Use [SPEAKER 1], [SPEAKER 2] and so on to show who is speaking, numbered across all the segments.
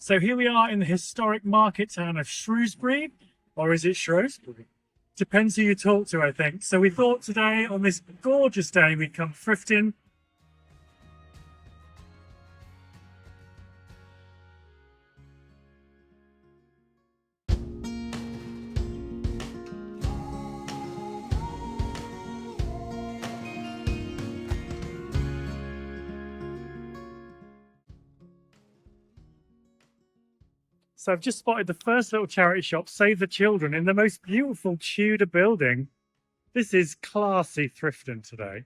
[SPEAKER 1] So here we are in the historic market town of Shrewsbury, or is it Shrewsbury? Depends who you talk to, I think. So we thought today, on this gorgeous day, we'd come thrifting. So I've just spotted the first little charity shop, Save the Children, in the most beautiful Tudor building. This is classy thrifting today.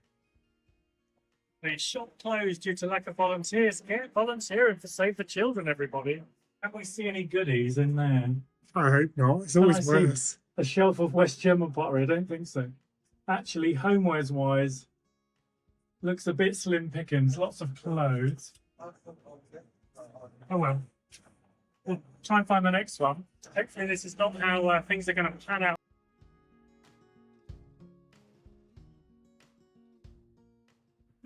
[SPEAKER 1] The shop closed due to lack of volunteers. Get volunteering for Save the Children, everybody. Have we seen any goodies in there?
[SPEAKER 2] I hope not. It's always worse.
[SPEAKER 1] A shelf of West German pottery? I don't think so. Actually, homewares wise, looks a bit slim pickings. Lots of clothes. Oh well. We'll try and find the next one. Hopefully this is not how things are going to pan out.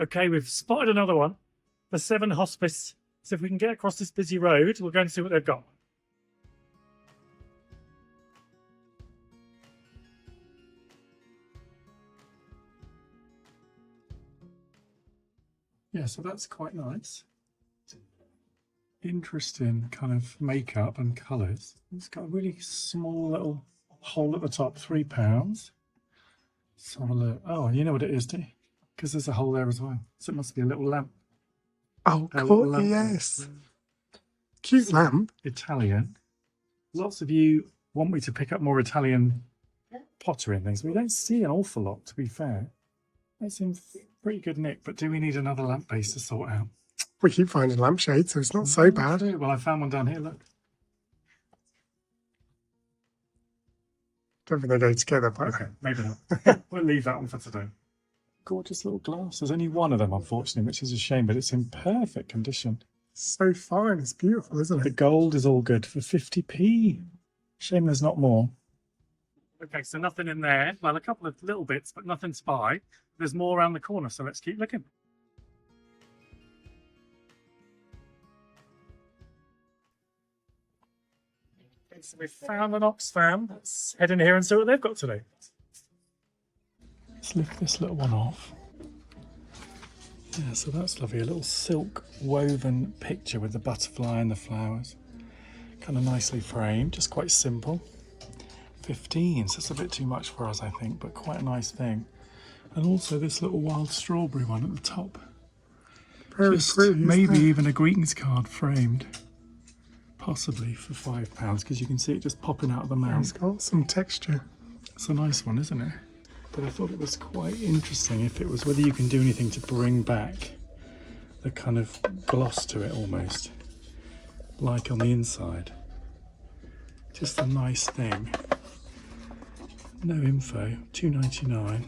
[SPEAKER 1] Okay, we've spotted another one. The 7 Hospice. So if we can get across this busy road, we'll go and see what they've got.
[SPEAKER 2] Yeah, so that's quite nice. Interesting kind of makeup and colours. It's got a really small little hole at the top, £3. Let's have a look. Oh, you know what it is, do you? Because there's a hole there as well. So it must be a little lamp.
[SPEAKER 3] Oh, cool, yes. Cute lamp.
[SPEAKER 2] Italian. Lots of you want me to pick up more Italian pottery and things. We don't see an awful lot, to be fair. It's in pretty good nick, but do we need another lamp base to sort out?
[SPEAKER 3] We keep finding lampshades, so it's not so bad.
[SPEAKER 2] Well, I found one down here, look.
[SPEAKER 3] Don't think they go together, but
[SPEAKER 2] Okay, maybe not. We'll leave that one for today. Gorgeous little glass. There's only one of them, unfortunately, which is a shame, but it's in perfect condition.
[SPEAKER 3] so fine. It's beautiful, isn't
[SPEAKER 2] The
[SPEAKER 3] it?
[SPEAKER 2] gold is all good for 50p. Shame there's not more.
[SPEAKER 1] Okay, so nothing in there. Well, a couple of little bits, but nothing to buy. There's more around the corner, so let's keep looking. Okay, so we've found an Oxfam. Let's head in here and see what they've got today.
[SPEAKER 2] Let's lift this little one off. Yeah, so that's lovely. A little silk woven picture with the butterfly and the flowers. Kind of nicely framed, just quite simple. 15, so that's a bit too much for us, I think, but quite a nice thing. And also this little wild strawberry one at the top.
[SPEAKER 3] Very
[SPEAKER 2] Just
[SPEAKER 3] pretty.
[SPEAKER 2] maybe even a greetings card framed. Possibly for £5, because you can see it just popping out of the
[SPEAKER 3] It's
[SPEAKER 2] mouth.
[SPEAKER 3] got some texture.
[SPEAKER 2] It's a nice one, isn't it? But I thought it was quite interesting if it was whether you can do anything to bring back the kind of gloss to it almost, like on the inside. Just a nice thing. No info, £2.99.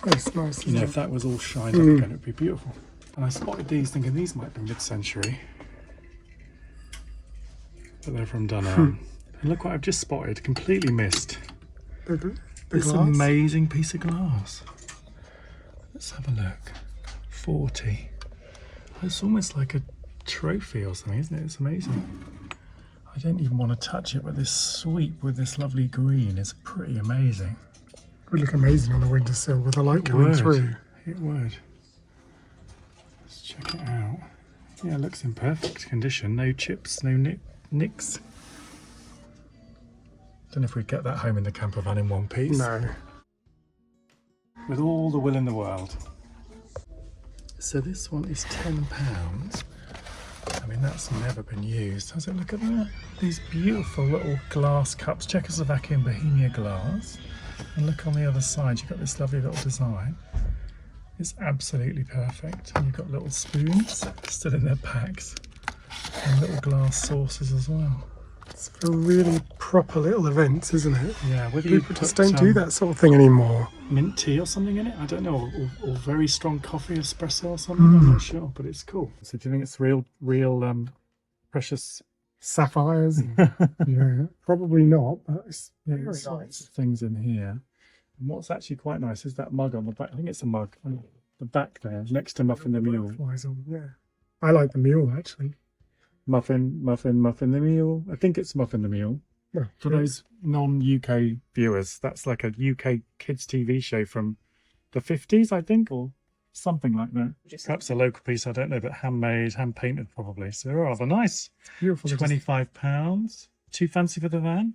[SPEAKER 3] It's nice.
[SPEAKER 2] You know,
[SPEAKER 3] Isn't
[SPEAKER 2] if that was all shined up again, it would be beautiful. And I spotted these thinking these might be mid-century. But they're from Dunham. And look what I've just spotted, completely missed.
[SPEAKER 3] the
[SPEAKER 2] This
[SPEAKER 3] glass.
[SPEAKER 2] amazing piece of glass. Let's have a look. 40. It's almost like a trophy or something, isn't it? It's amazing. I don't even want to touch it, but this sweep with this lovely green is pretty amazing.
[SPEAKER 3] It would look amazing on the windowsill with the light coming through.
[SPEAKER 2] It would. Let's check it out. Yeah, it looks in perfect condition. No chips, no nicks. Don't know if we'd get that home in the camper van in one piece.
[SPEAKER 3] No.
[SPEAKER 2] With all the will in the world. So this one is £10. I mean, that's never been used. Has it? Look at that. These beautiful little glass cups. Czechoslovakian Bohemia glass. And look on the other side, you've got this lovely little design. It's absolutely perfect. And you've got little spoons still in their packs. And little glass saucers as well.
[SPEAKER 3] It's for really proper little events, isn't it?
[SPEAKER 2] Yeah, whether you
[SPEAKER 3] People
[SPEAKER 2] put
[SPEAKER 3] just don't do that sort of thing anymore.
[SPEAKER 2] mint tea or something in it, I don't know, or very strong coffee, espresso or something, I'm not sure, but it's cool. So do you think it's real precious
[SPEAKER 3] Sapphires. Yeah, probably not, but it's very
[SPEAKER 2] there's
[SPEAKER 3] nice.
[SPEAKER 2] things in here? And what's actually quite nice is that mug on the back. I think it's a mug on the back there, next to Muffin the Mule.
[SPEAKER 3] Butterflies on, yeah. I like the mule, actually.
[SPEAKER 2] Muffin the Mule. I think it's Muffin the Mule.
[SPEAKER 3] Well,
[SPEAKER 2] For those non-UK viewers, that's like a UK kids TV show from the 50s, I think, or something like that. Perhaps a local piece, I don't know, but handmade, hand-painted probably. So rather nice.
[SPEAKER 3] beautiful.
[SPEAKER 2] £25. Too fancy for the van?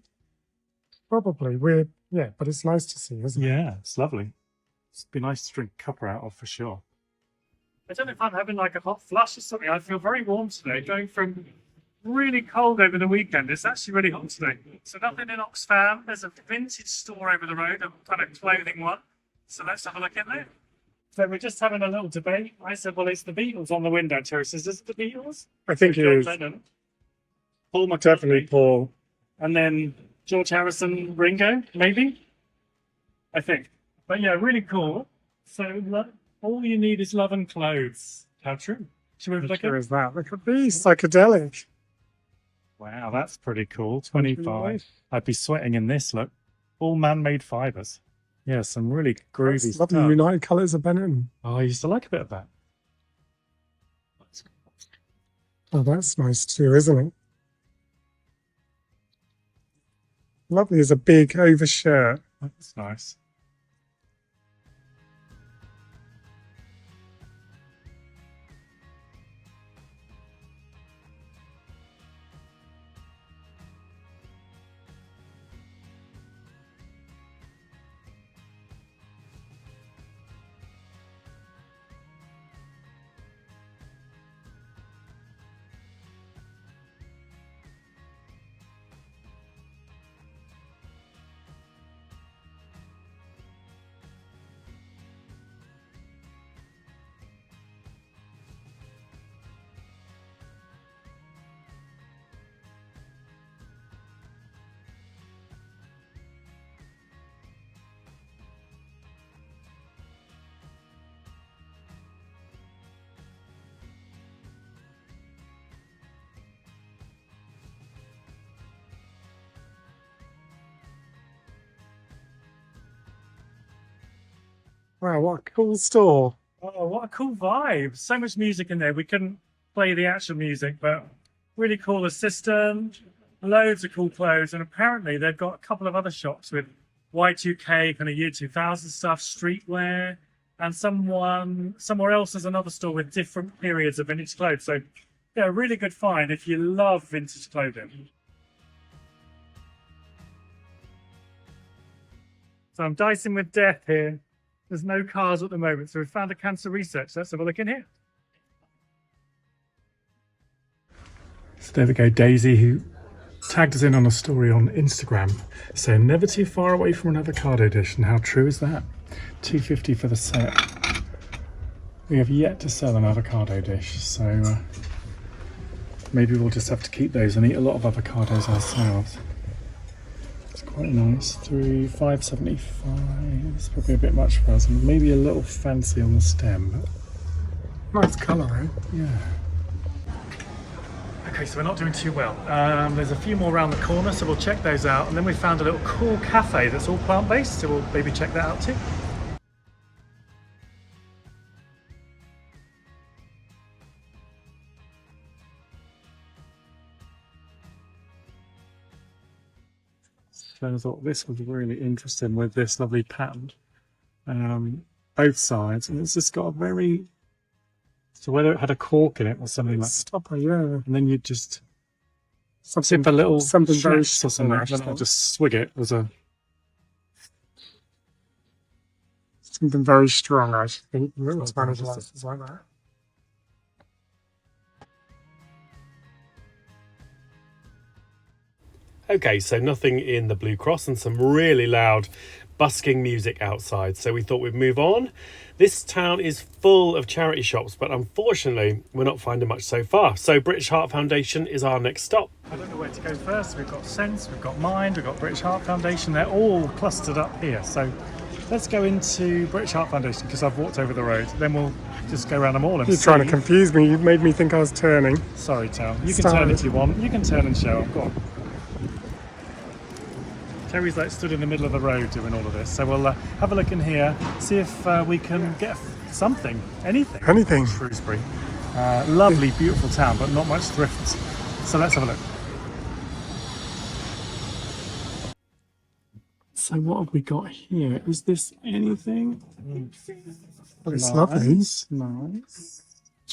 [SPEAKER 3] Probably. Yeah, but it's nice to see, isn't it?
[SPEAKER 2] Yeah, it's lovely. It'd be nice to drink a cuppa out of for sure.
[SPEAKER 1] I don't know if I'm having like a hot flush or something. I feel very warm today, going from really cold over the weekend. It's actually really hot today. So nothing in Oxfam. There's a vintage store over the road, a kind of clothing one. So let's have a look in there. So we're just having a little debate. I said, well, it's the Beatles on the window. Terry says, is it the Beatles?
[SPEAKER 3] I think it
[SPEAKER 1] John
[SPEAKER 3] is.
[SPEAKER 1] Lennon, Paul McCartney,
[SPEAKER 3] Definitely Paul.
[SPEAKER 1] and then George Harrison, Ringo, maybe? I think. But yeah, really cool. So all you need is love and clothes. How true. Should we
[SPEAKER 3] How
[SPEAKER 1] look
[SPEAKER 3] true
[SPEAKER 1] at
[SPEAKER 3] is that? Look at these, psychedelic.
[SPEAKER 2] Wow, that's pretty cool. 25. I'd be sweating in this, look. All man-made fibres. Yeah, some really groovy
[SPEAKER 3] That's
[SPEAKER 2] stuff.
[SPEAKER 3] lovely United Colours of Benetton.
[SPEAKER 2] Oh, I used to like a bit of that.
[SPEAKER 3] Oh, that's nice too, isn't it? Lovely as a big overshirt.
[SPEAKER 2] That's nice.
[SPEAKER 3] Wow, what a cool store.
[SPEAKER 1] Oh, what a cool vibe. So much music in there. We couldn't play the actual music, but really cool assistant, loads of cool clothes. And apparently they've got a couple of other shops with Y2K, kind of year 2000 stuff, streetwear, and somewhere else there's another store with different periods of vintage clothes. So yeah, really good find if you love vintage clothing. So I'm dicing with death here. There's no cars at the moment, so we found a cancer research. Let's have a look in here.
[SPEAKER 2] So there we go, Daisy, who tagged us in on a story on Instagram saying never too far away from an avocado dish. And how true is that? $2.50 for the set. We have yet to sell an avocado dish, so maybe we'll just have to keep those and eat a lot of avocados ourselves. It's quite nice. $5.75. It's probably a bit much for us, and maybe a little fancy on the stem. But
[SPEAKER 3] Nice colour, eh?
[SPEAKER 2] yeah.
[SPEAKER 1] Okay, so we're not doing too well. There's a few more around the corner, so we'll check those out. And then we found a little cool cafe that's all plant-based, so we'll maybe check that out too.
[SPEAKER 2] So I thought this was really interesting with this lovely pattern. Both sides, and it's just got a very, so whether it had a cork in it or something like that,
[SPEAKER 3] Stopper, yeah.
[SPEAKER 2] and then you just
[SPEAKER 3] Something,
[SPEAKER 2] sip a little
[SPEAKER 3] something very
[SPEAKER 2] schnapps or something,
[SPEAKER 3] strong,
[SPEAKER 2] then I'll just swig it as a,
[SPEAKER 3] something very strong, I should think. Little
[SPEAKER 2] Strong
[SPEAKER 3] Spanish
[SPEAKER 2] process.
[SPEAKER 3] glasses like that.
[SPEAKER 4] Okay, so nothing in the Blue Cross and some really loud busking music outside. So we thought we'd move on. This town is full of charity shops, but unfortunately we're not finding much so far. So British Heart Foundation is our next stop.
[SPEAKER 1] I don't know where to go first. We've got Sense, we've got Mind, we've got British Heart Foundation. They're all clustered up here. So let's go into British Heart Foundation because I've walked over the road. Then we'll just go around them all and
[SPEAKER 3] You're
[SPEAKER 1] see.
[SPEAKER 3] trying to confuse me. You've made me think I was turning.
[SPEAKER 1] Sorry, Tal. You can
[SPEAKER 3] Sorry.
[SPEAKER 1] turn if you want. You can turn and show. I've got. Terry's like stood in the middle of the road doing all of this. So we'll have a look in here, see if we can get something, anything.
[SPEAKER 3] Anything.
[SPEAKER 1] Shrewsbury. Lovely, beautiful town, but not much thrift
[SPEAKER 2] So let's have a look. So what have we got here? Is this anything?
[SPEAKER 3] Well, it's lovely.
[SPEAKER 2] Nice.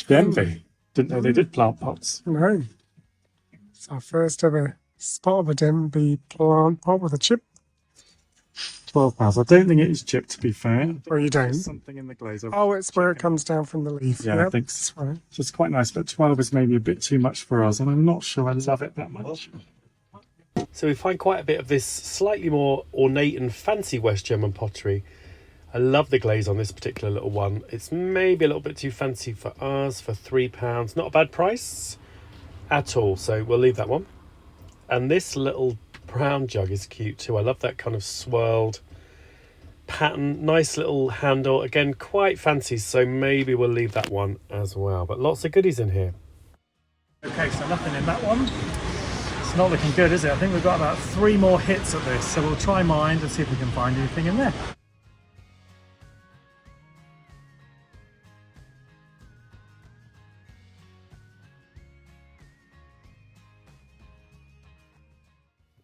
[SPEAKER 2] Denby. Didn't know they did plant pots.
[SPEAKER 3] No. It's our first ever spot of a Denby plant pot with a chip.
[SPEAKER 2] £12. I don't think it is chipped, to be fair.
[SPEAKER 3] Or you don't.
[SPEAKER 2] There's something in the glaze.
[SPEAKER 3] Oh, it's where it comes down from the leaf.
[SPEAKER 2] Yeah, I
[SPEAKER 3] Yep,
[SPEAKER 2] think
[SPEAKER 3] that's right.
[SPEAKER 2] so. It's quite nice, but 12 is maybe a bit too much for us, and I'm not sure I love it that much.
[SPEAKER 4] So we find quite a bit of this slightly more ornate and fancy West German pottery. I love the glaze on this particular little one. It's maybe a little bit too fancy for us for £3. Not a bad price at all, so we'll leave that one. And this little brown jug is cute too. I love that kind of swirled pattern. Nice little handle. Again, quite fancy, so maybe we'll leave that one as well. But lots of goodies in here.
[SPEAKER 1] Okay, so nothing in that one. It's not looking good, is it? I think we've got about 3 more hits at this, so we'll try mind and see if we can find anything in there.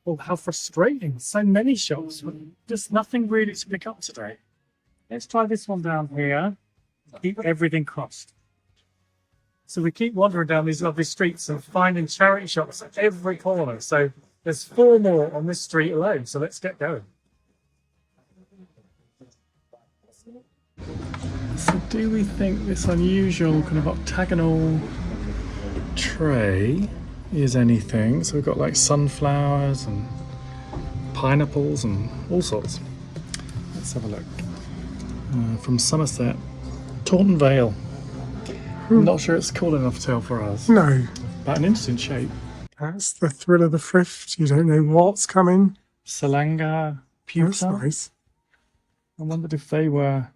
[SPEAKER 1] Oh, how frustrating. So many shops, but just nothing really to pick up today. Let's try this one down here. Keep everything crossed. So we keep wandering down these lovely streets and finding charity shops at every corner. So there's 4 more on this street alone. So let's get going.
[SPEAKER 2] So do we think this unusual kind of octagonal tray is anything? So we've got like sunflowers and pineapples and all sorts. Let's have a look. From Somerset, Taunton Vale. I'm not sure it's cool enough tail for us,
[SPEAKER 3] No,
[SPEAKER 2] but an interesting shape.
[SPEAKER 3] that's the thrill of the thrift. You don't know what's coming.
[SPEAKER 2] Salanga
[SPEAKER 3] That's
[SPEAKER 2] pewter.
[SPEAKER 3] nice.
[SPEAKER 2] I wondered if they were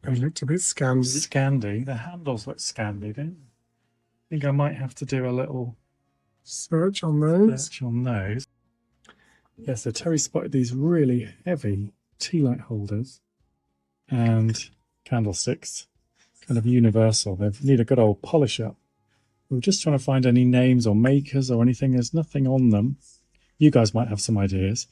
[SPEAKER 3] They looked a bit scammy.
[SPEAKER 2] Scandi. The handles look Scandi, don't they? I think I might have to do a little
[SPEAKER 3] Search on those.
[SPEAKER 2] search on those. Yeah, so Terry spotted these really heavy tea light holders and candlesticks, kind of universal. They need a good old polish up. We were just trying to find any names or makers or anything. There's nothing on them. You guys might have some ideas.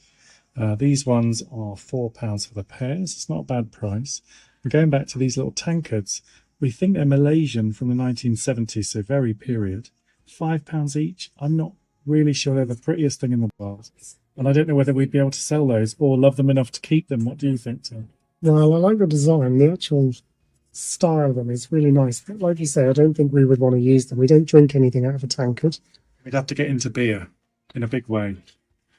[SPEAKER 2] These ones are £4 for the pairs. It's not a bad price. We're going back to these little tankards. We think they're Malaysian from the 1970s, so very period. £5 each. I'm not really sure they're the prettiest thing in the world. And I don't know whether we'd be able to sell those or love them enough to keep them. What do you think, Tim?
[SPEAKER 3] Well, I like the design. The actual style of them is really nice. But like you say, I don't think we would want to use them. We don't drink anything out of a tankard.
[SPEAKER 2] We'd have to get into beer in a big way.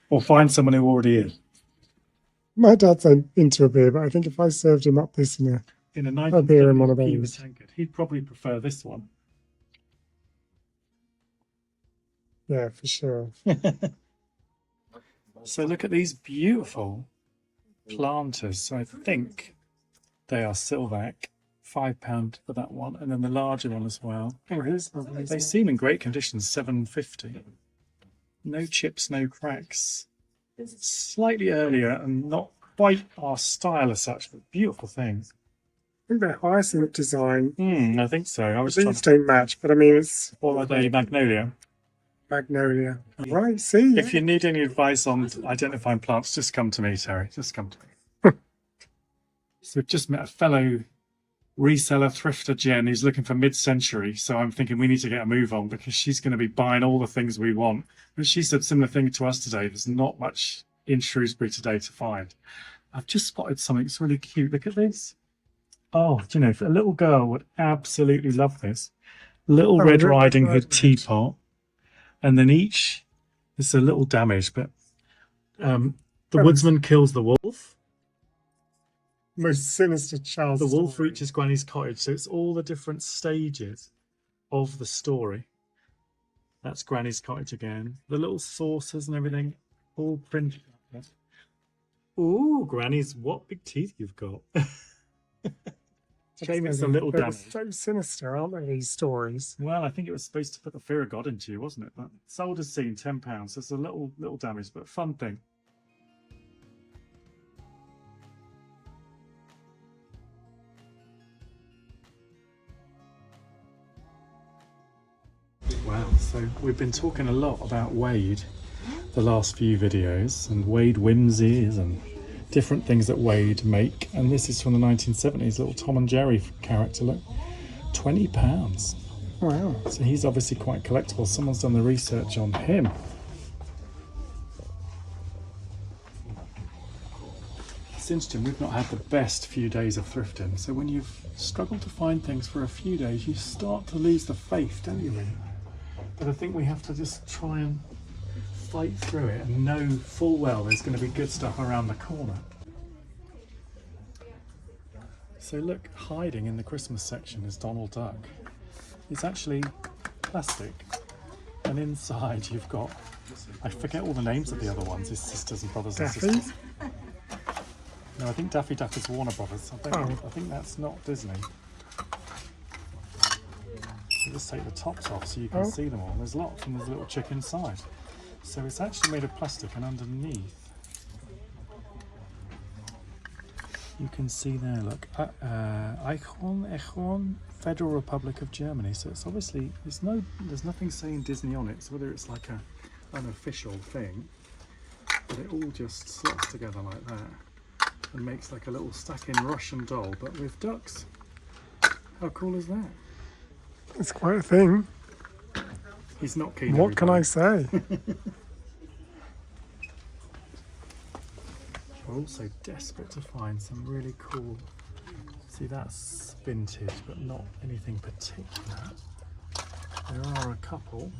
[SPEAKER 2] Or find someone who already is.
[SPEAKER 3] My dad's into a beer, but I think if I served him up this in
[SPEAKER 2] In a
[SPEAKER 3] a beer in one of
[SPEAKER 2] 1970s Cuba
[SPEAKER 3] those.
[SPEAKER 2] tankard, he'd probably prefer this one.
[SPEAKER 3] Yeah, for sure.
[SPEAKER 2] So look at these beautiful planters. So I think they are Silvac, £5 for that one, and then the larger one as well.
[SPEAKER 3] Oh, here's lovely.
[SPEAKER 2] They seem in great condition, £7.50. No chips, no cracks. Slightly earlier and not quite our style as such, but beautiful things.
[SPEAKER 3] I think they're hyacinth design.
[SPEAKER 2] I think so. I was trying
[SPEAKER 3] These
[SPEAKER 2] to...
[SPEAKER 3] don't match, but I mean, it's
[SPEAKER 2] Or are they magnolia?
[SPEAKER 3] magnolia. Right, see?
[SPEAKER 2] If you need any advice on identifying plants, just come to me, Terry. Just come to me. So we've just met a fellow reseller, thrifter, Jen, who's looking for mid-century. So I'm thinking we need to get a move on because she's going to be buying all the things we want. And she said similar thing to us today. There's not much in Shrewsbury today to find. I've just spotted something that's really cute. Look at this. Oh, do you know, a little girl would absolutely love this. Little
[SPEAKER 3] Oh,
[SPEAKER 2] Red
[SPEAKER 3] Red
[SPEAKER 2] Riding Hood
[SPEAKER 3] Riding Hood.
[SPEAKER 2] teapot. And then each, it's a little damaged, but the woodsman kills the wolf.
[SPEAKER 3] Most sinister child.
[SPEAKER 2] The wolf
[SPEAKER 3] story.
[SPEAKER 2] reaches Granny's cottage. So it's all the different stages of the story. That's Granny's cottage again. The little saucers and everything, all printed. Ooh, Granny's, what big teeth you've got. Shame it's a little
[SPEAKER 3] They're
[SPEAKER 2] damaged.
[SPEAKER 3] so sinister, aren't they, these stories?
[SPEAKER 2] Well, I think it was supposed to put the fear of God into you, wasn't it? But sold as seen, £10. It's a little damage, but fun thing. Wow, So we've been talking a lot about Wade the last few videos, and Wade whimsies and different things that Wade make. And this is from the 1970s, little Tom and Jerry character, look. £20.
[SPEAKER 3] Wow.
[SPEAKER 2] So he's obviously quite collectible. Someone's done the research on him. It's interesting, we've not had the best few days of thrifting. So when you've struggled to find things for a few days, you start to lose the faith, don't you, really? But I think we have to just try and fight through it and know full well there's going to be good stuff around the corner. So look, hiding in the Christmas section is Donald Duck. It's actually plastic, and inside you've got, I forget all the names of the other ones, his sisters and brothers and
[SPEAKER 3] Daffy?
[SPEAKER 2] sisters. No, I think Daffy Duck is Warner Brothers. I think that's not Disney. So just take the tops off so you can see them all. There's lots, and there's a little chick inside. So it's actually made of plastic, and underneath you can see there, look, Eichhorn, Federal Republic of Germany. So it's obviously, there's nothing saying Disney on it, so whether it's like an unofficial thing, but it all just slots together like that and makes like a little stuck-in Russian doll, but with ducks. How cool is that?
[SPEAKER 3] It's quite a thing.
[SPEAKER 2] He's not keen.
[SPEAKER 3] What can I say?
[SPEAKER 2] We're also desperate to find some really cool. See, that's vintage, but not anything particular. There are a couple,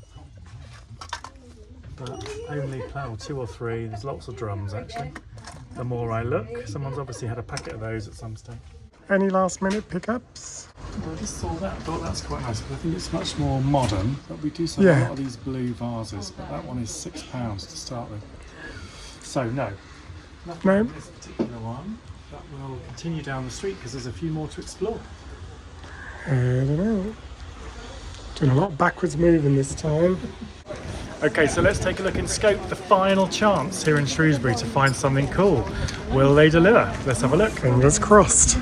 [SPEAKER 2] but only two or three. There's lots of drums actually. The more I look, someone's obviously had a packet of those at some stage.
[SPEAKER 3] Any last minute pickups?
[SPEAKER 2] I just saw that, I thought that's quite nice, but I think it's much more modern. But we do sell a lot of these blue vases, but that one is £6 to start with. So no. Nothing in this particular one, but we'll continue down the street because there's a few more to explore.
[SPEAKER 3] I don't know. Doing a lot of backwards moving this time.
[SPEAKER 2] Okay, so let's take a look in Scope, the final chance here in Shrewsbury to find something cool. Will they deliver? Let's have a look.
[SPEAKER 3] Fingers crossed.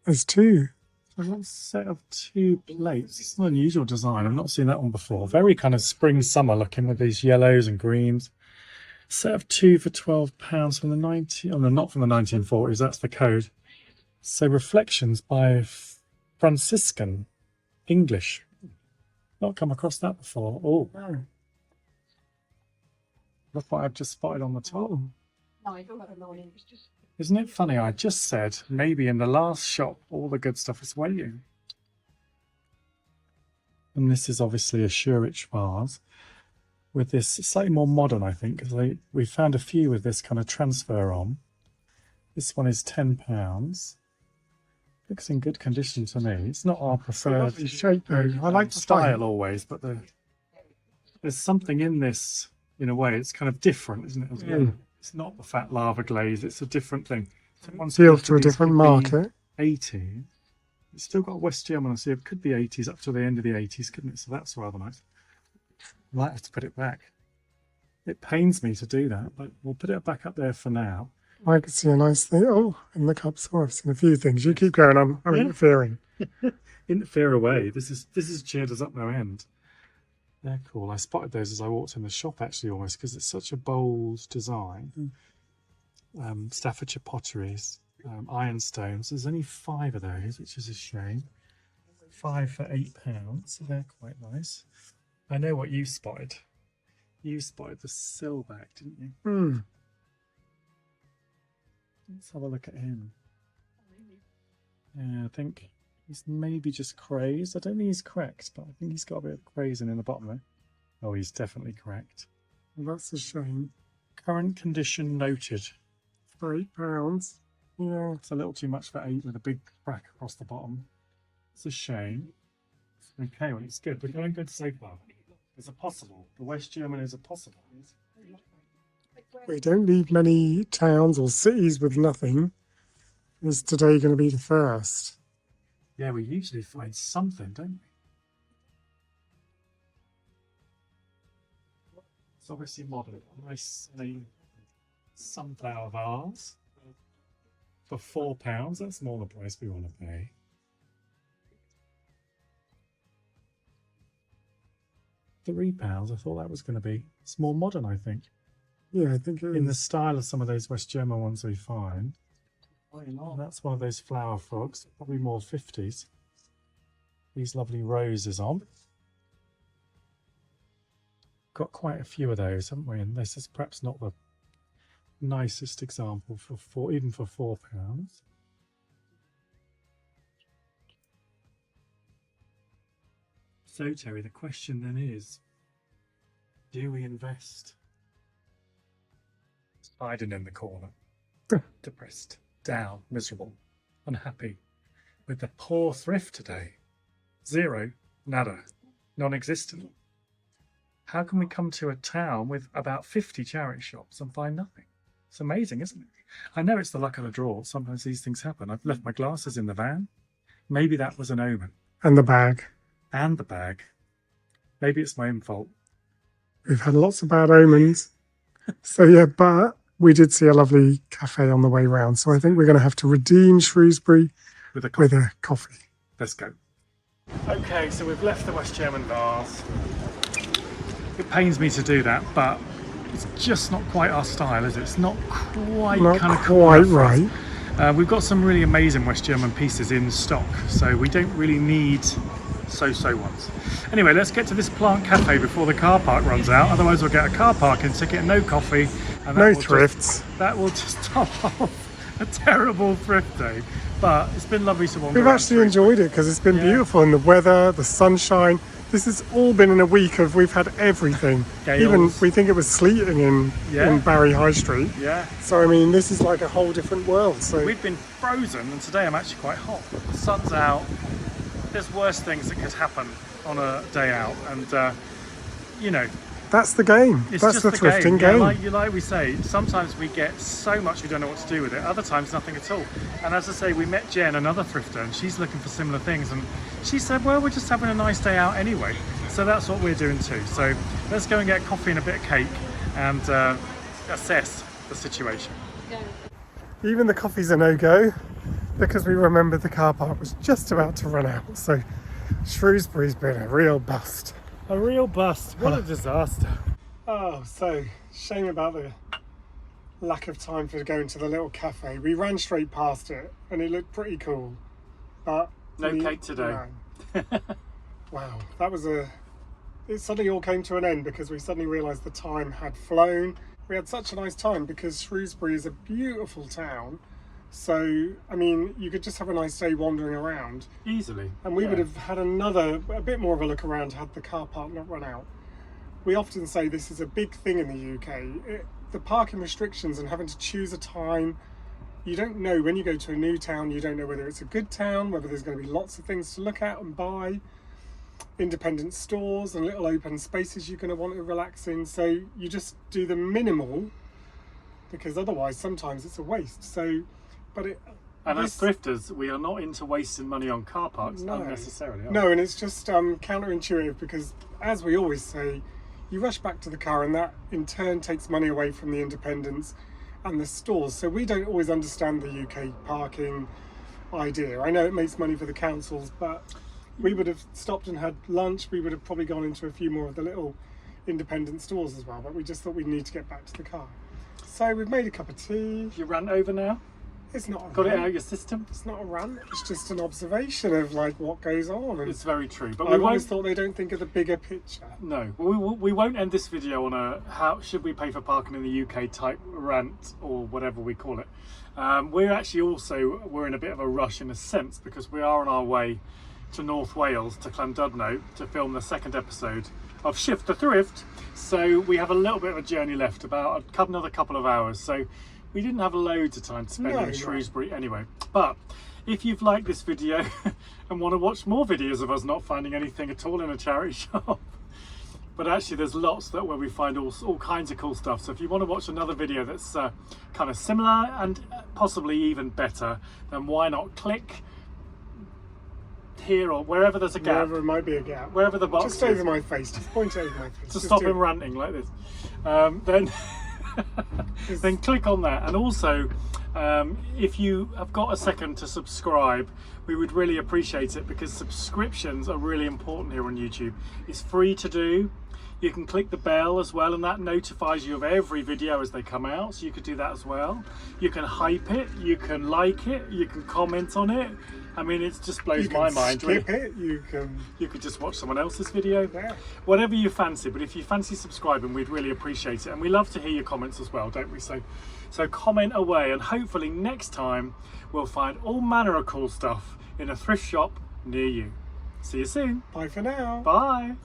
[SPEAKER 3] There's two.
[SPEAKER 2] There's a set of 2 plates. It's an unusual design. I've not seen that one before. Very kind of spring summer looking with these yellows and greens. Set of 2 for £12 from the not from the 1940s, that's the code. So Reflections by Franciscan, English. Not come across that before. Oh, look what I've just spotted on the top.
[SPEAKER 5] No, I don't have a loan interest.
[SPEAKER 2] Isn't it funny? I just said maybe in the last shop all the good stuff is waiting. And this is obviously a Shrewsbury vase with this slightly more modern, I think, because we found a few with this kind of transfer on. This one is £10. Looks in good condition to me. It's not our preferred
[SPEAKER 3] Shape though. I like the
[SPEAKER 2] style always, but there's something in this, in a way, it's kind of different, isn't it? As well? It's not the fat lava glaze, it's a different thing.
[SPEAKER 3] Appeals to a different market.
[SPEAKER 2] 80. It's still got West German, so it could be 80s up to the end of the 80s, couldn't it? So that's rather nice. Might have to put it back. It pains me to do that, but we'll put it back up there for now.
[SPEAKER 3] I could see a nice thing. Oh, in the cups. Oh, I've seen a few things. You keep going. I'm interfering.
[SPEAKER 2] Interfere away. This is cheered us up no end. They're cool. I spotted those as I walked in the shop actually, almost because it's such a bold design. Staffordshire potteries, ironstones. There's only 5 of those, which is a shame. 5 for £8, so they're quite nice. I know what you spotted. You spotted the Silback, didn't you? Let's have a look at him. Yeah, I think he's maybe just crazed. I don't think he's cracked, but I think he's got a bit of crazing in the bottom there. Oh, he's definitely cracked.
[SPEAKER 3] Well, that's a shame.
[SPEAKER 2] Current condition noted.
[SPEAKER 3] For £8. Yeah.
[SPEAKER 2] It's a little too much for 8 with a big crack across the bottom. It's a shame. Okay, well, it's good. We're going good so far. It's a possible. The West German is a possible.
[SPEAKER 3] We don't leave many towns or cities with nothing. Is today going to be the first?
[SPEAKER 2] Yeah, we usually find something, don't we? It's obviously modern. Nice sunflower vase for £4. That's more the price we want to pay. £3. I thought that was going to be. It's more modern, I think.
[SPEAKER 3] Yeah, I think it
[SPEAKER 2] In the
[SPEAKER 3] is.
[SPEAKER 2] style of some of those West German ones we find. And that's one of those flower frogs, probably more 50s. These lovely roses on. Got quite a few of those, haven't we? And this is perhaps not the nicest example for even for £4. So Terry, the question then is, do we invest? Hiding in the corner, depressed, down, miserable, unhappy, with the poor thrift today. Zero, nada, non-existent. How can we come to a town with about 50 charity shops and find nothing? It's amazing, isn't it? I know it's the luck of the draw. Sometimes these things happen. I've left my glasses in the van. Maybe that was an omen.
[SPEAKER 3] And the bag.
[SPEAKER 2] And the bag. Maybe it's my own fault.
[SPEAKER 3] We've had lots of bad omens. So yeah, but we did see a lovely cafe on the way round. So I think we're going to have to redeem Shrewsbury
[SPEAKER 2] With a coffee.
[SPEAKER 3] with a coffee.
[SPEAKER 2] Let's go. Okay, so we've left the West German bars. It pains me to do that, but it's just not quite our style, is it? It's not quite
[SPEAKER 3] Not
[SPEAKER 2] kind of
[SPEAKER 3] quite right.
[SPEAKER 2] We've got some really amazing West German pieces in stock, so we don't really need so-so ones. Anyway, let's get to this plant cafe before the car park runs out. Otherwise, we'll get a car parking ticket, no coffee, and
[SPEAKER 3] No
[SPEAKER 2] will
[SPEAKER 3] thrifts.
[SPEAKER 2] that will just top off a terrible thrift day. But it's been lovely to wander
[SPEAKER 3] We've
[SPEAKER 2] around
[SPEAKER 3] actually
[SPEAKER 2] Shrewsbury.
[SPEAKER 3] enjoyed it because it's been
[SPEAKER 2] Yeah.
[SPEAKER 3] beautiful, and the weather, the sunshine. This has all been in a week of we've had everything.
[SPEAKER 2] Gales.
[SPEAKER 3] Even we think it was sleeting in
[SPEAKER 2] Yeah.
[SPEAKER 3] Barry High Street.
[SPEAKER 2] Yeah.
[SPEAKER 3] So I mean, this is like a whole different world. So
[SPEAKER 2] We've been frozen, and today I'm actually quite hot. The sun's out. There's worse things that could happen on a day out, and you know,
[SPEAKER 3] that's the game.
[SPEAKER 2] it's
[SPEAKER 3] That's
[SPEAKER 2] just
[SPEAKER 3] the
[SPEAKER 2] the
[SPEAKER 3] thrifting
[SPEAKER 2] game.
[SPEAKER 3] game.
[SPEAKER 2] Yeah, like we say, sometimes we get so much we don't know what to do with it. Other times, nothing at all. And as I say, we met Jen, another thrifter, and she's looking for similar things. And she said, "Well, we're just having a nice day out anyway." So that's what we're doing too. So let's go and get coffee and a bit of cake, and assess the situation.
[SPEAKER 3] Even the coffee's a no-go because we remembered the car park was just about to run out. So Shrewsbury's been a real bust.
[SPEAKER 2] A real bust. What a disaster.
[SPEAKER 3] Oh, so shame about the lack of time for going to the little cafe. We ran straight past it and it looked pretty cool, but
[SPEAKER 2] No cake today.
[SPEAKER 3] no. Wow, that was it suddenly all came to an end because we suddenly realised the time had flown. We had such a nice time because Shrewsbury is a beautiful town. So, I mean, you could just have a nice day wandering around.
[SPEAKER 2] Easily.
[SPEAKER 3] And we
[SPEAKER 2] Yeah.
[SPEAKER 3] would have had a bit more of a look around had the car park not run out. We often say this is a big thing in the UK. The parking restrictions and having to choose a time. You don't know when you go to a new town, you don't know whether it's a good town, whether there's going to be lots of things to look at and buy. Independent stores and little open spaces you're going to want to relax in. So you just do the minimal because otherwise sometimes it's a waste. So, but it...
[SPEAKER 2] And as thrifters, we are not into wasting money on car parks
[SPEAKER 3] No.
[SPEAKER 2] unnecessarily.
[SPEAKER 3] No, and it's just counterintuitive because, as we always say, you rush back to the car and that in turn takes money away from the independents and the stores. So we don't always understand the UK parking idea. I know it makes money for the councils, but we would have stopped and had lunch. We would have probably gone into a few more of the little independent stores as well, but we just thought we need to get back to the car. So we've made a cup of tea.
[SPEAKER 2] You ran over now?
[SPEAKER 3] It's not a
[SPEAKER 2] Got it
[SPEAKER 3] rant.
[SPEAKER 2] out of your system?
[SPEAKER 3] It's not a rant. It's just an observation of like what goes on. And
[SPEAKER 2] It's very true. But
[SPEAKER 3] I've
[SPEAKER 2] we
[SPEAKER 3] always
[SPEAKER 2] won't.
[SPEAKER 3] thought they don't think of the bigger picture.
[SPEAKER 2] No, we won't end this video on a how should we pay for parking in the UK type rant or whatever we call it. We're actually we're in a bit of a rush in a sense because we are on our way to North Wales, to Llandudno, to film the second episode of Shift the Thrift. So we have a little bit of a journey left, about another couple of hours. So we didn't have loads of time to spend
[SPEAKER 3] No,
[SPEAKER 2] in
[SPEAKER 3] no.
[SPEAKER 2] Shrewsbury anyway. But if you've liked this video and want to watch more videos of us not finding anything at all in a charity shop, but actually there's lots where we find all kinds of cool stuff. So if you want to watch another video that's kind of similar and possibly even better, then why not click here or wherever there's a gap,
[SPEAKER 3] Wherever it might be a gap.
[SPEAKER 2] wherever the box
[SPEAKER 3] Just
[SPEAKER 2] is,
[SPEAKER 3] over my face. Just point over my face.
[SPEAKER 2] to
[SPEAKER 3] Just
[SPEAKER 2] stop
[SPEAKER 3] do
[SPEAKER 2] him
[SPEAKER 3] it.
[SPEAKER 2] ranting like this. Then then click on that. And also if you have got a second to subscribe, we would really appreciate it because subscriptions are really important here on YouTube. It's free to do. You can click the bell as well, and that notifies you of every video as they come out, so you could do that as well. You can hype it, you can like it, you can comment on it. I mean, it just blows my mind.
[SPEAKER 3] Skip
[SPEAKER 2] Really.
[SPEAKER 3] it.
[SPEAKER 2] You could just watch someone else's video.
[SPEAKER 3] Yeah.
[SPEAKER 2] Whatever you fancy, but if you fancy subscribing, we'd really appreciate it. And we love to hear your comments as well, don't we? So comment away, and hopefully next time we'll find all manner of cool stuff in a thrift shop near you. See you soon.
[SPEAKER 3] Bye for now.
[SPEAKER 2] Bye.